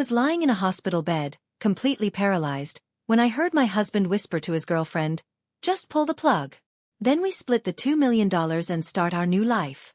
was lying in a hospital bed, completely paralyzed, when I heard my husband whisper to his girlfriend, "Just pull the plug. Then we split the $2 million and start our new life."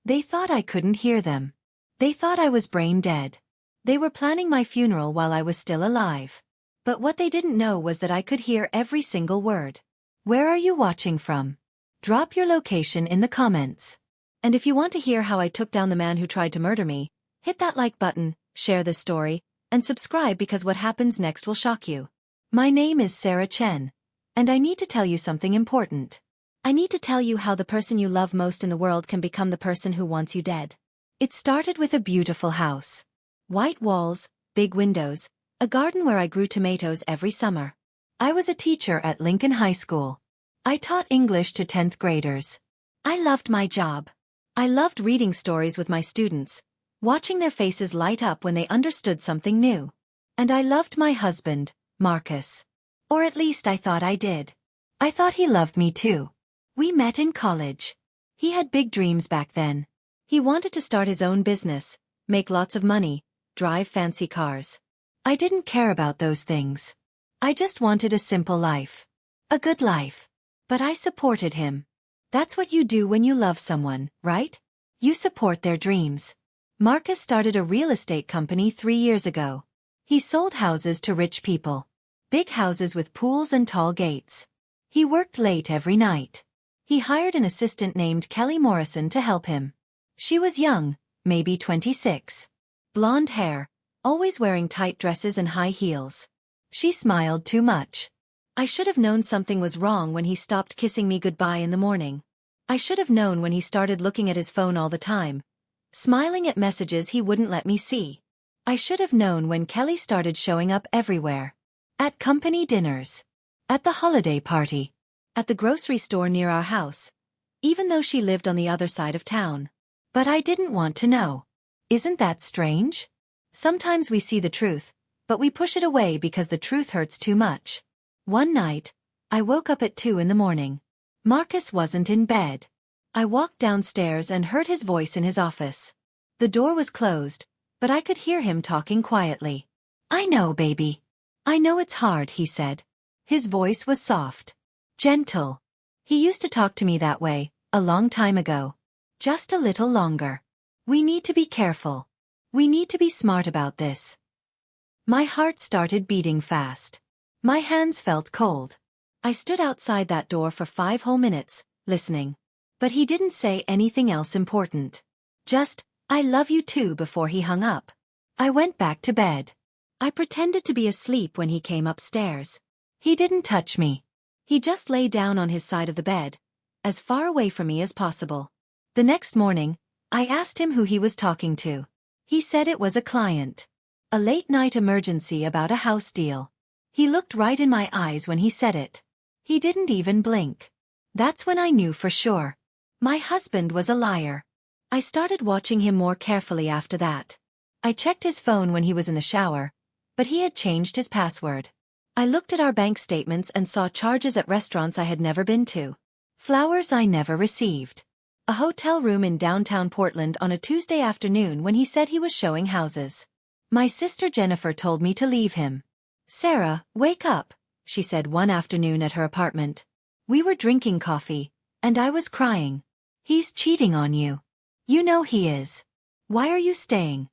They thought I couldn't hear them. They thought I was brain dead. They were planning my funeral while I was still alive. But what they didn't know was that I could hear every single word. Where are you watching from? Drop your location in the comments. And if you want to hear how I took down the man who tried to murder me, hit that like button, share this story, and subscribe because what happens next will shock you. My name is Sarah Chen, and I need to tell you something important. I need to tell you how the person you love most in the world can become the person who wants you dead. It started with a beautiful house. White walls, big windows, a garden where I grew tomatoes every summer. I was a teacher at Lincoln High School. I taught English to 10th graders. I loved my job. I loved reading stories with my students, watching their faces light up when they understood something new. And I loved my husband, Marcus. Or at least I thought I did. I thought he loved me too. We met in college. He had big dreams back then. He wanted to start his own business, make lots of money, drive fancy cars. I didn't care about those things. I just wanted a simple life. A good life. But I supported him. That's what you do when you love someone, right? You support their dreams. Marcus started a real estate company 3 years ago. He sold houses to rich people. Big houses with pools and tall gates. He worked late every night. He hired an assistant named Kelly Morrison to help him. She was young, maybe 26. Blonde hair, always wearing tight dresses and high heels. She smiled too much. I should have known something was wrong when he stopped kissing me goodbye in the morning. I should have known when he started looking at his phone all the time, smiling at messages he wouldn't let me see. I should have known when Kelly started showing up everywhere. At company dinners. At the holiday party. At the grocery store near our house. Even though she lived on the other side of town. But I didn't want to know. Isn't that strange? Sometimes we see the truth, but we push it away because the truth hurts too much. One night, I woke up at 2 in the morning. Marcus wasn't in bed. I walked downstairs and heard his voice in his office. The door was closed, but I could hear him talking quietly. "I know, baby. I know it's hard," he said. His voice was soft. Gentle. He used to talk to me that way, a long time ago. Just a little longer. We need to be careful. We need to be smart about this. My heart started beating fast. My hands felt cold. I stood outside that door for 5 whole minutes, listening. But he didn't say anything else important. Just, "I love you too," before he hung up. I went back to bed. I pretended to be asleep when he came upstairs. He didn't touch me. He just lay down on his side of the bed, as far away from me as possible. The next morning, I asked him who he was talking to. He said it was a client. A late-night emergency about a house deal. He looked right in my eyes when he said it. He didn't even blink. That's when I knew for sure. My husband was a liar. I started watching him more carefully after that. I checked his phone when he was in the shower, but he had changed his password. I looked at our bank statements and saw charges at restaurants I had never been to. Flowers I never received. A hotel room in downtown Portland on a Tuesday afternoon when he said he was showing houses. My sister Jennifer told me to leave him. "Sarah, wake up," she said one afternoon at her apartment. We were drinking coffee, and I was crying. "He's cheating on you. You know he is. Why are you staying?"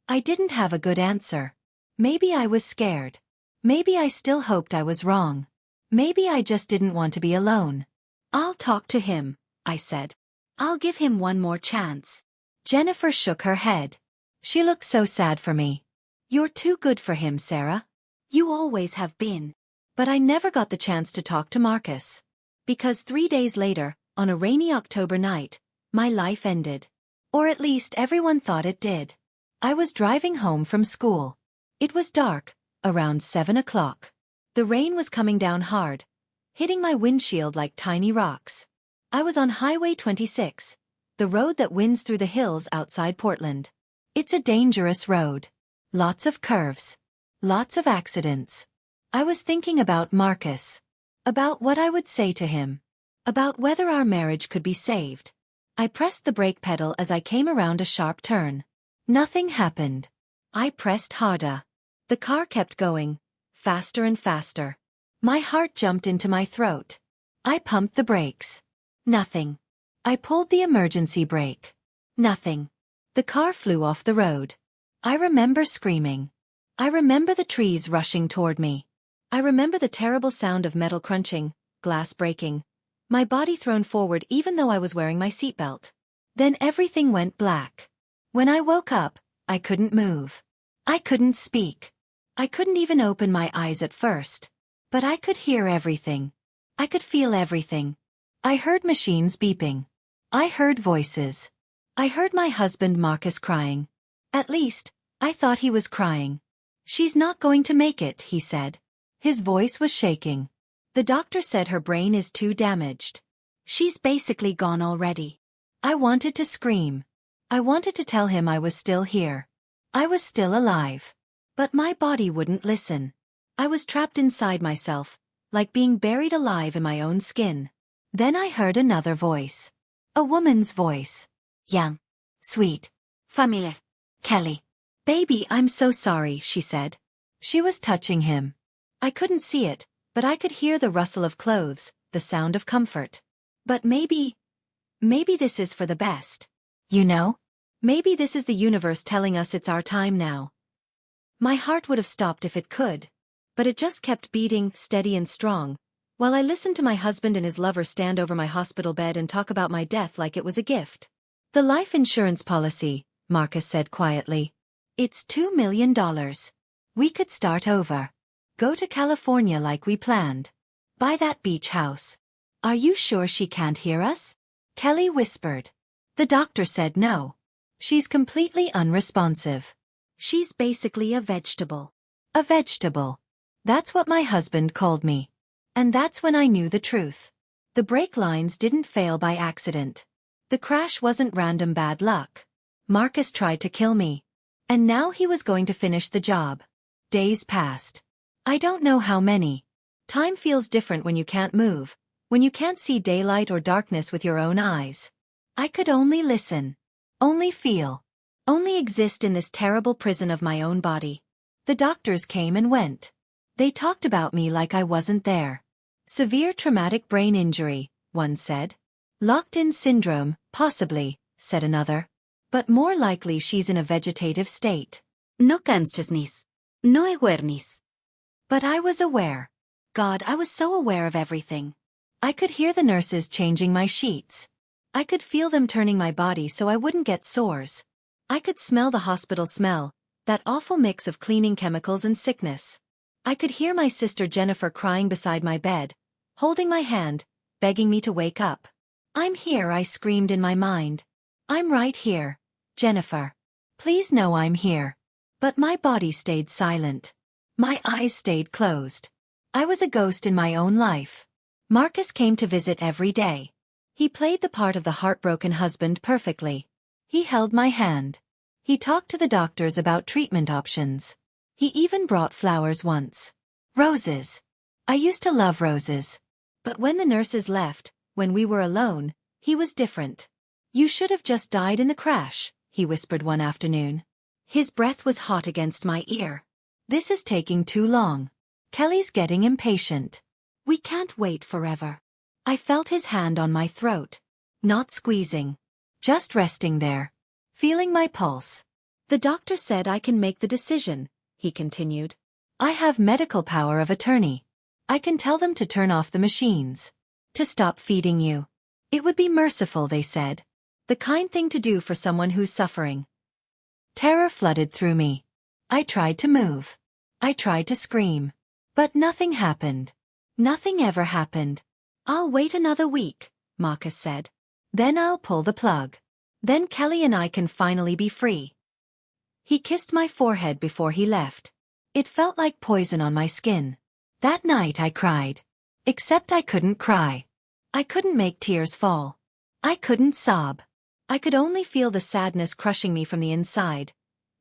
I didn't have a good answer. Maybe I was scared. Maybe I still hoped I was wrong. Maybe I just didn't want to be alone. "I'll talk to him," I said. "I'll give him one more chance." Jennifer shook her head. She looked so sad for me. "You're too good for him, Sarah. You always have been." But I never got the chance to talk to Marcus. Because 3 days later, on a rainy October night, my life ended. Or at least everyone thought it did. I was driving home from school. It was dark, around 7 o'clock. The rain was coming down hard, hitting my windshield like tiny rocks. I was on Highway 26, the road that winds through the hills outside Portland. It's a dangerous road. Lots of curves. Lots of accidents. I was thinking about Marcus. About what I would say to him. About whether our marriage could be saved. I pressed the brake pedal as I came around a sharp turn. Nothing happened. I pressed harder. The car kept going, faster and faster. My heart jumped into my throat. I pumped the brakes. Nothing. I pulled the emergency brake. Nothing. The car flew off the road. I remember screaming. I remember the trees rushing toward me. I remember the terrible sound of metal crunching, glass breaking. My body thrown forward even though I was wearing my seatbelt. Then everything went black. When I woke up, I couldn't move. I couldn't speak. I couldn't even open my eyes at first. But I could hear everything. I could feel everything. I heard machines beeping. I heard voices. I heard my husband Marcus crying. At least, I thought he was crying. "She's not going to make it," he said. His voice was shaking. "The doctor said her brain is too damaged. She's basically gone already." I wanted to scream. I wanted to tell him I was still here. I was still alive. But my body wouldn't listen. I was trapped inside myself, like being buried alive in my own skin. Then I heard another voice. A woman's voice. Young. Sweet. Familiar. "Kelly. Baby, I'm so sorry," she said. She was touching him. I couldn't see it, but I could hear the rustle of clothes, the sound of comfort. But maybe this is for the best. You know? Maybe this is the universe telling us it's our time now. My heart would have stopped if it could. But it just kept beating, steady and strong, while I listened to my husband and his lover stand over my hospital bed and talk about my death like it was a gift. "The life insurance policy," Marcus said quietly. "It's $2 million. We could start over. Go to California like we planned. Buy that beach house." "Are you sure she can't hear us?" Kelly whispered. "The doctor said no. She's completely unresponsive. She's basically a vegetable." A vegetable. That's what my husband called me. And that's when I knew the truth. The brake lines didn't fail by accident. The crash wasn't random bad luck. Marcus tried to kill me. And now he was going to finish the job. Days passed. I don't know how many. Time feels different when you can't move, when you can't see daylight or darkness with your own eyes. I could only listen. Only feel. Only exist in this terrible prison of my own body. The doctors came and went. They talked about me like I wasn't there. "Severe traumatic brain injury," one said. "Locked-in syndrome, possibly," said another. "But more likely she's in a vegetative state." "No consciousness. No awareness." But I was aware. God, I was so aware of everything. I could hear the nurses changing my sheets. I could feel them turning my body so I wouldn't get sores. I could smell the hospital smell, that awful mix of cleaning chemicals and sickness. I could hear my sister Jennifer crying beside my bed, holding my hand, begging me to wake up. "I'm here," I screamed in my mind. "I'm right here, Jennifer. Please know I'm here." But my body stayed silent. My eyes stayed closed. I was a ghost in my own life. Marcus came to visit every day. He played the part of the heartbroken husband perfectly. He held my hand. He talked to the doctors about treatment options. He even brought flowers once. Roses. I used to love roses. But when the nurses left, when we were alone, he was different. "You should have just died in the crash," he whispered one afternoon. His breath was hot against my ear. "This is taking too long. Kelly's getting impatient. We can't wait forever." I felt his hand on my throat. Not squeezing. Just resting there. Feeling my pulse. "The doctor said I can make the decision," he continued. "I have medical power of attorney. I can tell them to turn off the machines. To stop feeding you. It would be merciful," they said. The kind thing to do for someone who's suffering. Terror flooded through me. I tried to move. I tried to scream. But nothing happened. Nothing ever happened. "I'll wait another week," Marcus said. "Then I'll pull the plug. Then Kelly and I can finally be free." He kissed my forehead before he left. It felt like poison on my skin. That night I cried. Except I couldn't cry. I couldn't make tears fall. I couldn't sob. I could only feel the sadness crushing me from the inside,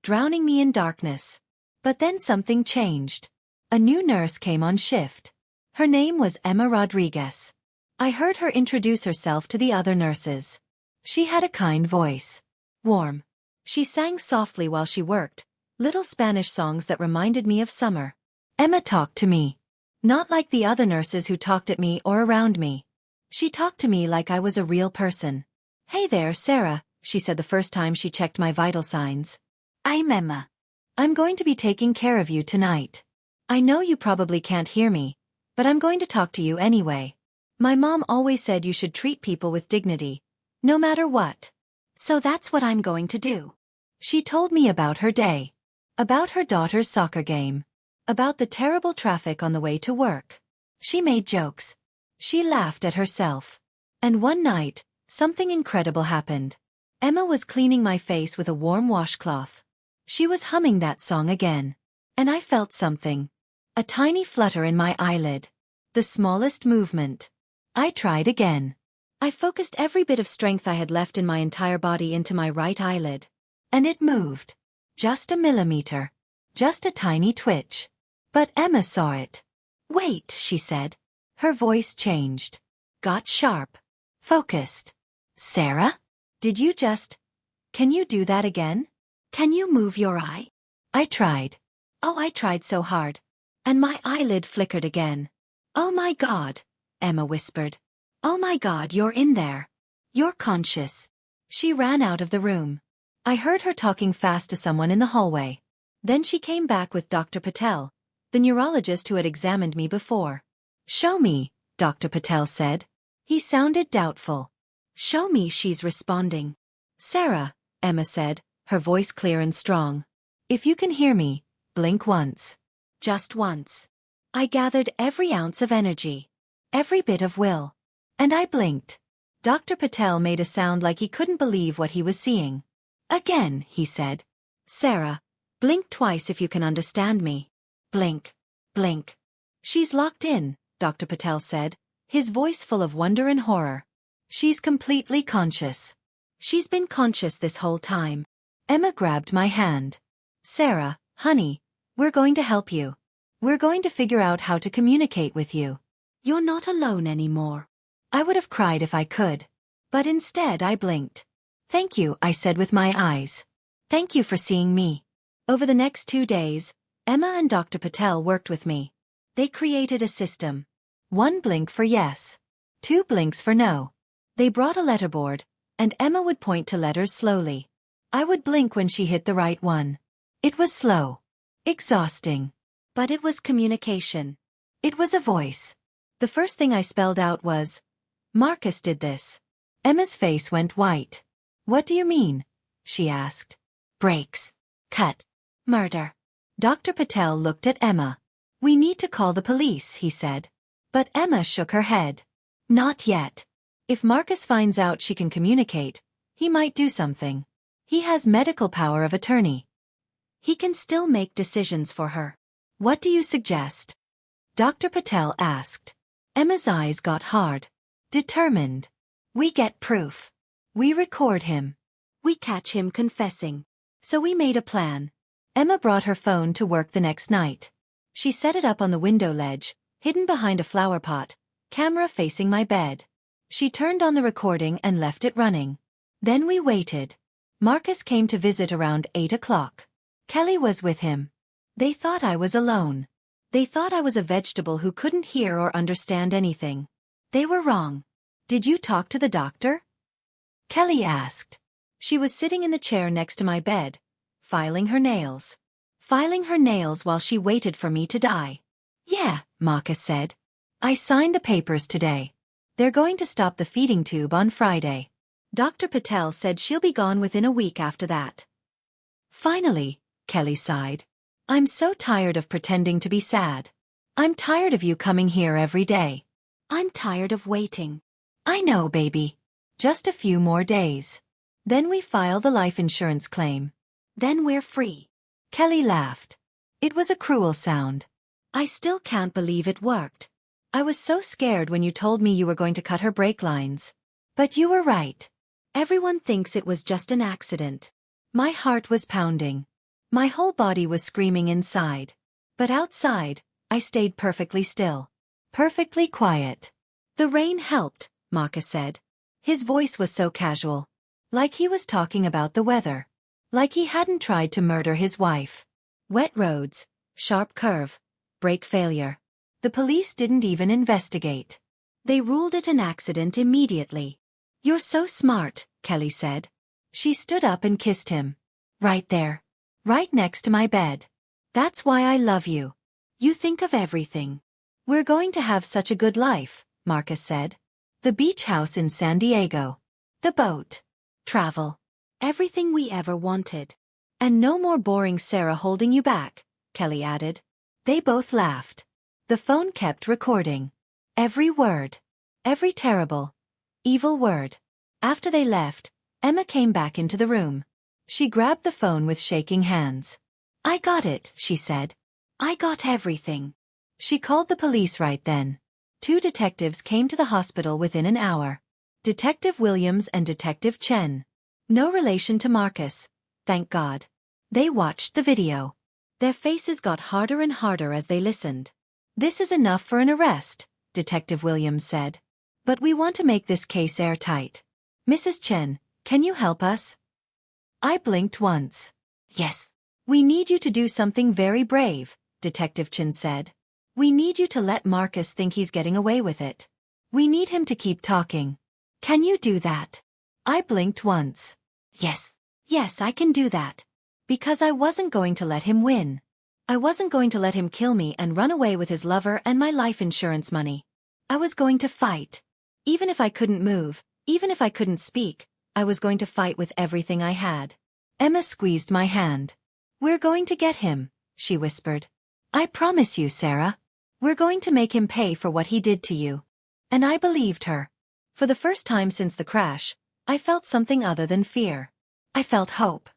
drowning me in darkness. But then something changed. A new nurse came on shift. Her name was Emma Rodriguez. I heard her introduce herself to the other nurses. She had a kind voice. Warm. She sang softly while she worked, Little Spanish songs that reminded me of summer. Emma talked to me. Not like the other nurses who talked at me or around me. She talked to me like I was a real person. "Hey there, Sarah," she said the first time she checked my vital signs. "I'm Emma. I'm going to be taking care of you tonight. I know you probably can't hear me, but I'm going to talk to you anyway. My mom always said you should treat people with dignity, no matter what. So that's what I'm going to do." She told me about her day. About her daughter's soccer game. About the terrible traffic on the way to work. She made jokes. She laughed at herself. And one night, something incredible happened. Emma was cleaning my face with a warm washcloth. She was humming that song again. And I felt something. A tiny flutter in my eyelid. The smallest movement. I tried again. I focused every bit of strength I had left in my entire body into my right eyelid. And it moved. Just a millimeter. Just a tiny twitch. But Emma saw it. "Wait," she said. Her voice changed. Got sharp. Focused. "Sarah? Did you just... Can you do that again? Can you move your eye?" I tried. Oh, I tried so hard. And my eyelid flickered again. "Oh my God," Emma whispered. "Oh my God, you're in there. You're conscious." She ran out of the room. I heard her talking fast to someone in the hallway. Then she came back with Dr. Patel, the neurologist who had examined me before. "Show me," Dr. Patel said. He sounded doubtful. "Show me she's responding." "Sarah," Emma said, her voice clear and strong. "If you can hear me, blink once. Just once." I gathered every ounce of energy. Every bit of will. And I blinked. Dr. Patel made a sound like he couldn't believe what he was seeing. "Again," he said. "Sarah, blink twice if you can understand me. Blink. Blink." "She's locked in," Dr. Patel said, his voice full of wonder and horror. "She's completely conscious. She's been conscious this whole time." Emma grabbed my hand. "Sarah, honey, we're going to help you. We're going to figure out how to communicate with you. You're not alone anymore." I would have cried if I could. But instead I blinked. "Thank you," I said with my eyes. "Thank you for seeing me." Over the next 2 days, Emma and Dr. Patel worked with me. They created a system. 1 blink for yes. 2 blinks for no. They brought a letterboard, and Emma would point to letters slowly. I would blink when she hit the right one. It was slow. Exhausting. But it was communication. It was a voice. The first thing I spelled out was, "Marcus did this." Emma's face went white. "What do you mean?" she asked. "Breaks. Cut. Murder." Dr. Patel looked at Emma. "We need to call the police," he said. But Emma shook her head. "Not yet. If Marcus finds out she can communicate, he might do something. He has medical power of attorney. He can still make decisions for her." "What do you suggest?" Dr. Patel asked. Emma's eyes got hard. "Determined. We get proof. We record him. We catch him confessing." So we made a plan. Emma brought her phone to work the next night. She set it up on the window ledge, hidden behind a flower pot, camera facing my bed. She turned on the recording and left it running. Then we waited. Marcus came to visit around 8 o'clock. Kelly was with him. They thought I was alone. They thought I was a vegetable who couldn't hear or understand anything. They were wrong. "Did you talk to the doctor?" Kelly asked. She was sitting in the chair next to my bed, filing her nails. Filing her nails while she waited for me to die. "Yeah," Marcus said. "I signed the papers today. They're going to stop the feeding tube on Friday. Dr. Patel said she'll be gone within a week after that." "Finally," Kelly sighed. "I'm so tired of pretending to be sad. I'm tired of you coming here every day. I'm tired of waiting." "I know, baby. Just a few more days. Then we file the life insurance claim. Then we're free." Kelly laughed. It was a cruel sound. "I still can't believe it worked. I was so scared when you told me you were going to cut her brake lines. But you were right. Everyone thinks it was just an accident." My heart was pounding. My whole body was screaming inside. But outside, I stayed perfectly still. Perfectly quiet. "The rain helped," Marcus said. His voice was so casual. Like he was talking about the weather. Like he hadn't tried to murder his wife. Wet roads, sharp curve, brake failure. The police didn't even investigate. They ruled it an accident immediately. "You're so smart," Kelly said. She stood up and kissed him. "Right there. Right next to my bed. That's why I love you. You think of everything. We're going to have such a good life," Marcus said. "The beach house in San Diego. The boat. Travel. Everything we ever wanted. And no more boring Sarah holding you back," Kelly added. They both laughed. The phone kept recording. Every word. Every terrible, evil word. After they left, Emma came back into the room. She grabbed the phone with shaking hands. "I got it," she said. "I got everything." She called the police right then. 2 detectives came to the hospital within an hour. Detective Williams and Detective Chen. No relation to Marcus, thank God. They watched the video. Their faces got harder and harder as they listened. "This is enough for an arrest," Detective Williams said. "But we want to make this case airtight. Mrs. Chen, can you help us?" I blinked once. "Yes. We need you to do something very brave," Detective Chen said. "We need you to let Marcus think he's getting away with it. We need him to keep talking. Can you do that?" I blinked once. "Yes. Yes, I can do that. Because I wasn't going to let him win. I wasn't going to let him kill me and run away with his lover and my life insurance money. I was going to fight. Even if I couldn't move, even if I couldn't speak, I was going to fight with everything I had." Emma squeezed my hand. "We're going to get him," she whispered. "I promise you, Sarah. We're going to make him pay for what he did to you." And I believed her. For the first time since the crash, I felt something other than fear. I felt hope.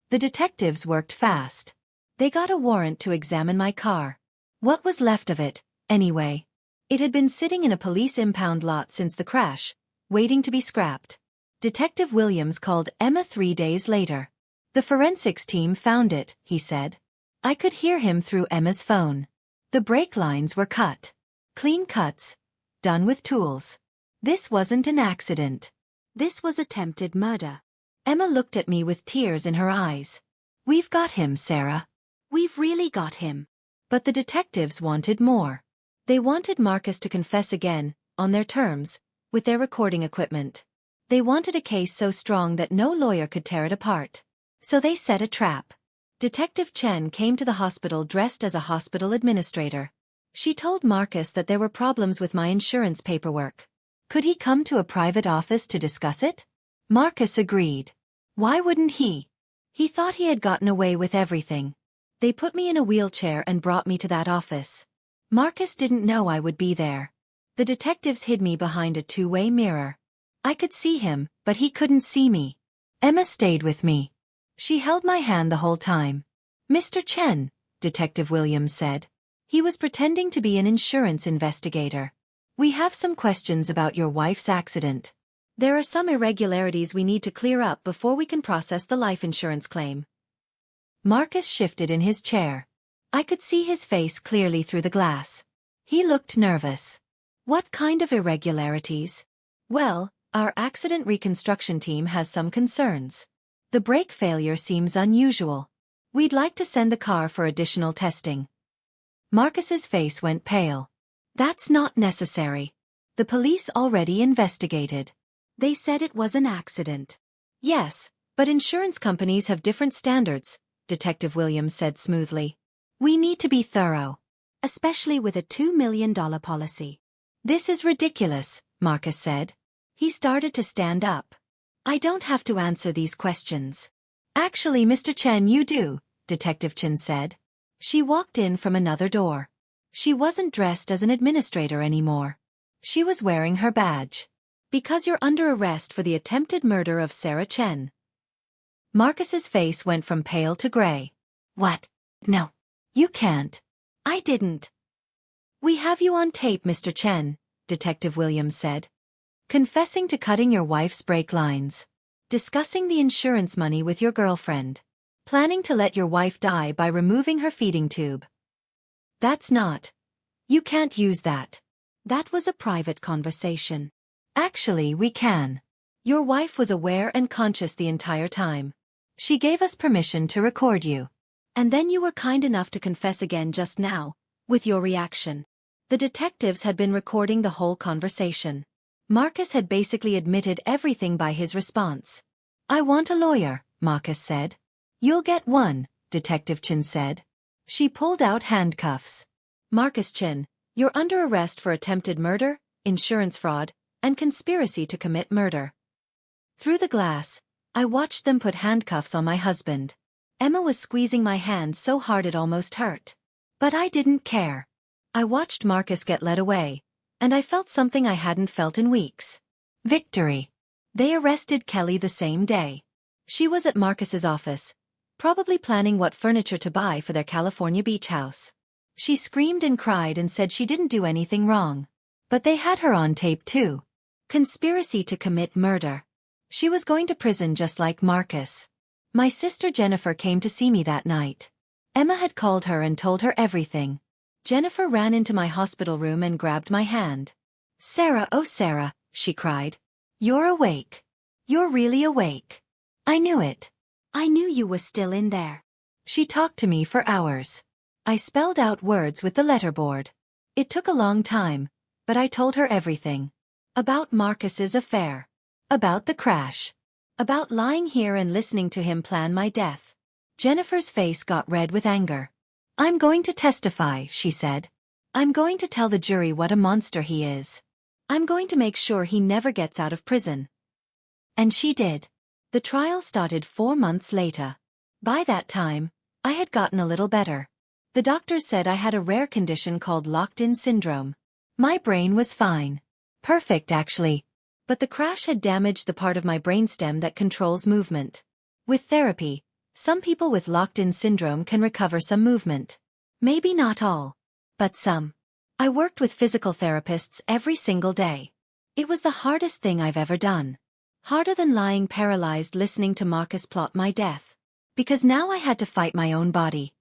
The detectives worked fast. They got a warrant to examine my car. What was left of it, anyway? It had been sitting in a police impound lot since the crash, waiting to be scrapped. Detective Williams called Emma 3 days later. "The forensics team found it," he said. I could hear him through Emma's phone. The brake lines were cut. Clean cuts. Done with tools. This wasn't an accident. This was attempted murder. Emma looked at me with tears in her eyes. "We've got him, Sarah. We've really got him." But the detectives wanted more. They wanted Marcus to confess again, on their terms, with their recording equipment. They wanted a case so strong that no lawyer could tear it apart. So they set a trap. Detective Chen came to the hospital dressed as a hospital administrator. She told Marcus that there were problems with my insurance paperwork. Could he come to a private office to discuss it? Marcus agreed. Why wouldn't he? He thought he had gotten away with everything. They put me in a wheelchair and brought me to that office. Marcus didn't know I would be there. The detectives hid me behind a two-way mirror. I could see him, but he couldn't see me. Emma stayed with me. She held my hand the whole time. "Mr. Chen," Detective Williams said. He was pretending to be an insurance investigator. "We have some questions about your wife's accident. There are some irregularities we need to clear up before we can process the life insurance claim." Marcus shifted in his chair. I could see his face clearly through the glass. He looked nervous. "What kind of irregularities?" "Well, our accident reconstruction team has some concerns. The brake failure seems unusual. We'd like to send the car for additional testing." Marcus's face went pale. "That's not necessary. The police already investigated. They said it was an accident." "Yes, but insurance companies have different standards," Detective Williams said smoothly. "We need to be thorough. Especially with a $2 million policy." "This is ridiculous," Marcus said. He started to stand up. "I don't have to answer these questions." "Actually, Mr. Chen, you do," Detective Chen said. She walked in from another door. She wasn't dressed as an administrator anymore. She was wearing her badge. "Because you're under arrest for the attempted murder of Sarah Chen." Marcus's face went from pale to gray. "What? No. You can't. I didn't." "We have you on tape, Mr. Chen," Detective Williams said. "Confessing to cutting your wife's brake lines. Discussing the insurance money with your girlfriend. Planning to let your wife die by removing her feeding tube." "That's not. You can't use that. That was a private conversation." "Actually, we can. Your wife was aware and conscious the entire time. She gave us permission to record you." And then you were kind enough to confess again just now, with your reaction. The detectives had been recording the whole conversation. Marcus had basically admitted everything by his response. "I want a lawyer," Marcus said. "You'll get one," Detective Chin said. She pulled out handcuffs. "Marcus Chin, you're under arrest for attempted murder, insurance fraud, and conspiracy to commit murder." Through the glass, I watched them put handcuffs on my husband. Emma was squeezing my hand so hard it almost hurt. But I didn't care. I watched Marcus get led away, and I felt something I hadn't felt in weeks. Victory. They arrested Kelly the same day. She was at Marcus's office, probably planning what furniture to buy for their California beach house. She screamed and cried and said she didn't do anything wrong. But they had her on tape too. Conspiracy to commit murder. She was going to prison just like Marcus. My sister Jennifer came to see me that night. Emma had called her and told her everything. Jennifer ran into my hospital room and grabbed my hand. "Sarah, oh Sarah," she cried. "You're awake. You're really awake. I knew it. I knew you were still in there." She talked to me for hours. I spelled out words with the letterboard. It took a long time, but I told her everything. About Marcus's affair. About the crash. About lying here and listening to him plan my death. Jennifer's face got red with anger. "I'm going to testify," she said. "I'm going to tell the jury what a monster he is. I'm going to make sure he never gets out of prison." And she did. The trial started 4 months later. By that time, I had gotten a little better. The doctors said I had a rare condition called locked-in syndrome. My brain was fine. Perfect, actually. But the crash had damaged the part of my brainstem that controls movement. With therapy, some people with locked-in syndrome can recover some movement. Maybe not all, but some. I worked with physical therapists every single day. It was the hardest thing I've ever done. Harder than lying paralyzed listening to Marcus plot my death. Because now I had to fight my own body.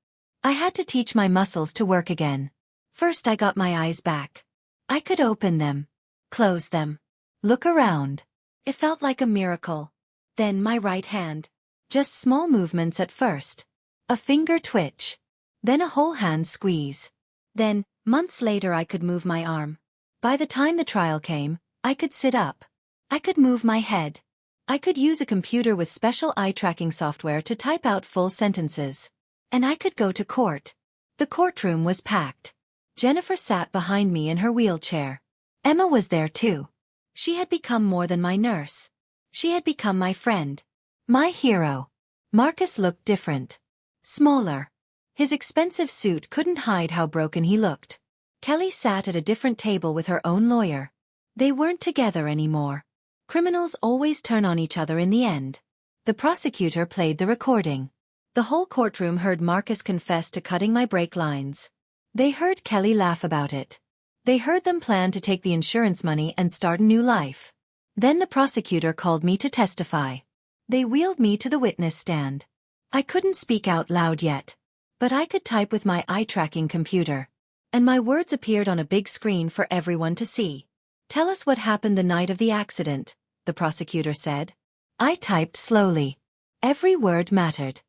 I had to teach my muscles to work again. First I got my eyes back. I could open them, close them, look around. It felt like a miracle. Then my right hand. Just small movements at first. A finger twitch. Then a whole hand squeeze. Then, months later I could move my arm. By the time the trial came, I could sit up. I could move my head. I could use a computer with special eye-tracking software to type out full sentences. And I could go to court. The courtroom was packed. Jennifer sat behind me in her wheelchair. Emma was there too. She had become more than my nurse. She had become my friend. My hero. Marcus looked different. Smaller. His expensive suit couldn't hide how broken he looked. Kelly sat at a different table with her own lawyer. They weren't together anymore. Criminals always turn on each other in the end. The prosecutor played the recording. The whole courtroom heard Marcus confess to cutting my brake lines. They heard Kelly laugh about it. They heard them plan to take the insurance money and start a new life. Then the prosecutor called me to testify. They wheeled me to the witness stand. I couldn't speak out loud yet, but I could type with my eye-tracking computer. And my words appeared on a big screen for everyone to see. "Tell us what happened the night of the accident," the prosecutor said. I typed slowly. Every word mattered.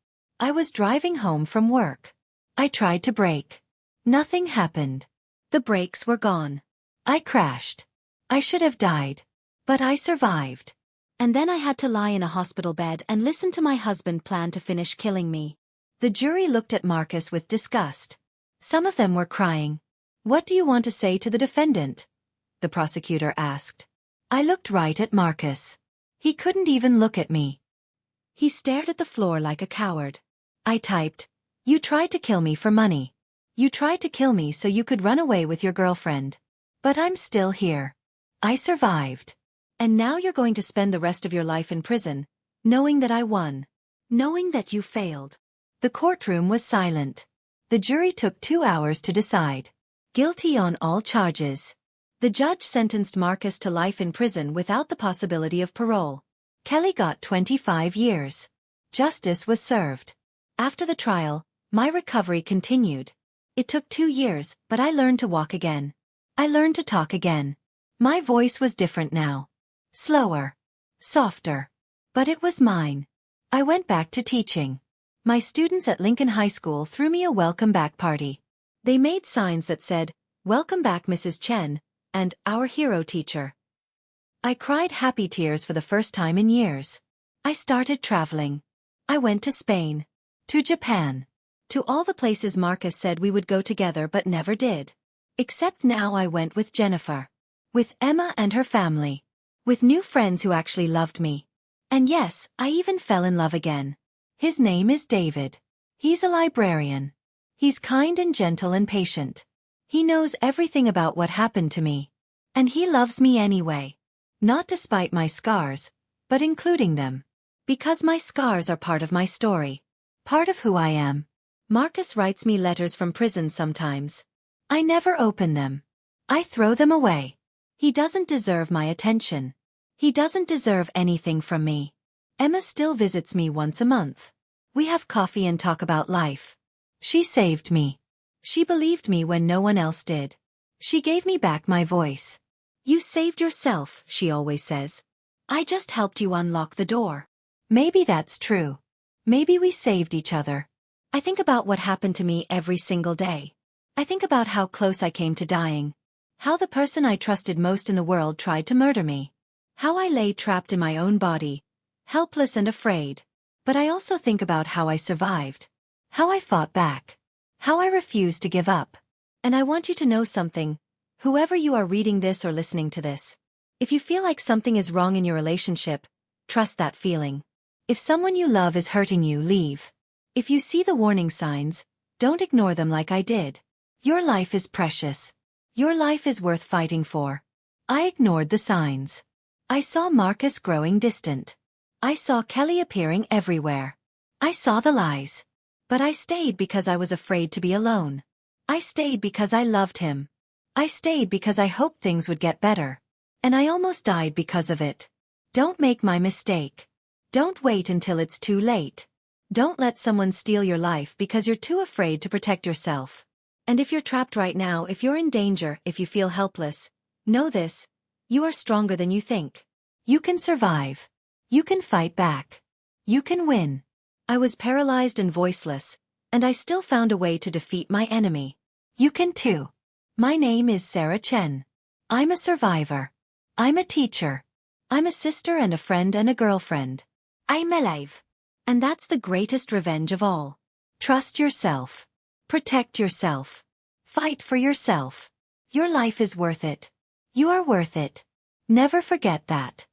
I was driving home from work. I tried to brake. Nothing happened. The brakes were gone. I crashed. I should have died. But I survived. And then I had to lie in a hospital bed and listen to my husband plan to finish killing me. The jury looked at Marcus with disgust. Some of them were crying. "What do you want to say to the defendant?" the prosecutor asked. I looked right at Marcus. He couldn't even look at me. He stared at the floor like a coward. I typed, "You tried to kill me for money. You tried to kill me so you could run away with your girlfriend. But I'm still here. I survived. And now you're going to spend the rest of your life in prison, knowing that I won. Knowing that you failed." The courtroom was silent. The jury took 2 hours to decide. Guilty on all charges. The judge sentenced Marcus to life in prison without the possibility of parole. Kelly got 25 years. Justice was served. After the trial, my recovery continued. It took 2 years, but I learned to walk again. I learned to talk again. My voice was different now. Slower. Softer. But it was mine. I went back to teaching. My students at Lincoln High School threw me a welcome back party. They made signs that said, "Welcome back, Mrs. Chen," and "Our hero teacher." I cried happy tears for the first time in years. I started traveling. I went to Spain, to Japan, to all the places Marcus said we would go together but never did. Except now I went with Jennifer, with Emma and her family, with new friends who actually loved me. And yes, I even fell in love again. His name is David. He's a librarian. He's kind and gentle and patient. He knows everything about what happened to me. And he loves me anyway. Not despite my scars, but including them. Because my scars are part of my story. Part of who I am. Marcus writes me letters from prison sometimes. I never open them. I throw them away. He doesn't deserve my attention. He doesn't deserve anything from me. Emma still visits me once a month. We have coffee and talk about life. She saved me. She believed me when no one else did. She gave me back my voice. "You saved yourself," she always says. "I just helped you unlock the door." Maybe that's true. Maybe we saved each other. I think about what happened to me every single day. I think about how close I came to dying. How the person I trusted most in the world tried to murder me. How I lay trapped in my own body, helpless and afraid. But I also think about how I survived. How I fought back. How I refused to give up. And I want you to know something. Whoever you are reading this or listening to this. If you feel like something is wrong in your relationship, trust that feeling. If someone you love is hurting you, leave. If you see the warning signs, don't ignore them like I did. Your life is precious. Your life is worth fighting for. I ignored the signs. I saw Marcus growing distant. I saw Kelly appearing everywhere. I saw the lies. But I stayed because I was afraid to be alone. I stayed because I loved him. I stayed because I hoped things would get better. And I almost died because of it. Don't make my mistake. Don't wait until it's too late. Don't let someone steal your life because you're too afraid to protect yourself. And if you're trapped right now, if you're in danger, if you feel helpless, know this: you are stronger than you think. You can survive. You can fight back. You can win. I was paralyzed and voiceless, and I still found a way to defeat my enemy. You can too. My name is Sarah Chen. I'm a survivor. I'm a teacher. I'm a sister and a friend and a girlfriend. I'm alive. And that's the greatest revenge of all. Trust yourself. Protect yourself. Fight for yourself. Your life is worth it. You are worth it. Never forget that.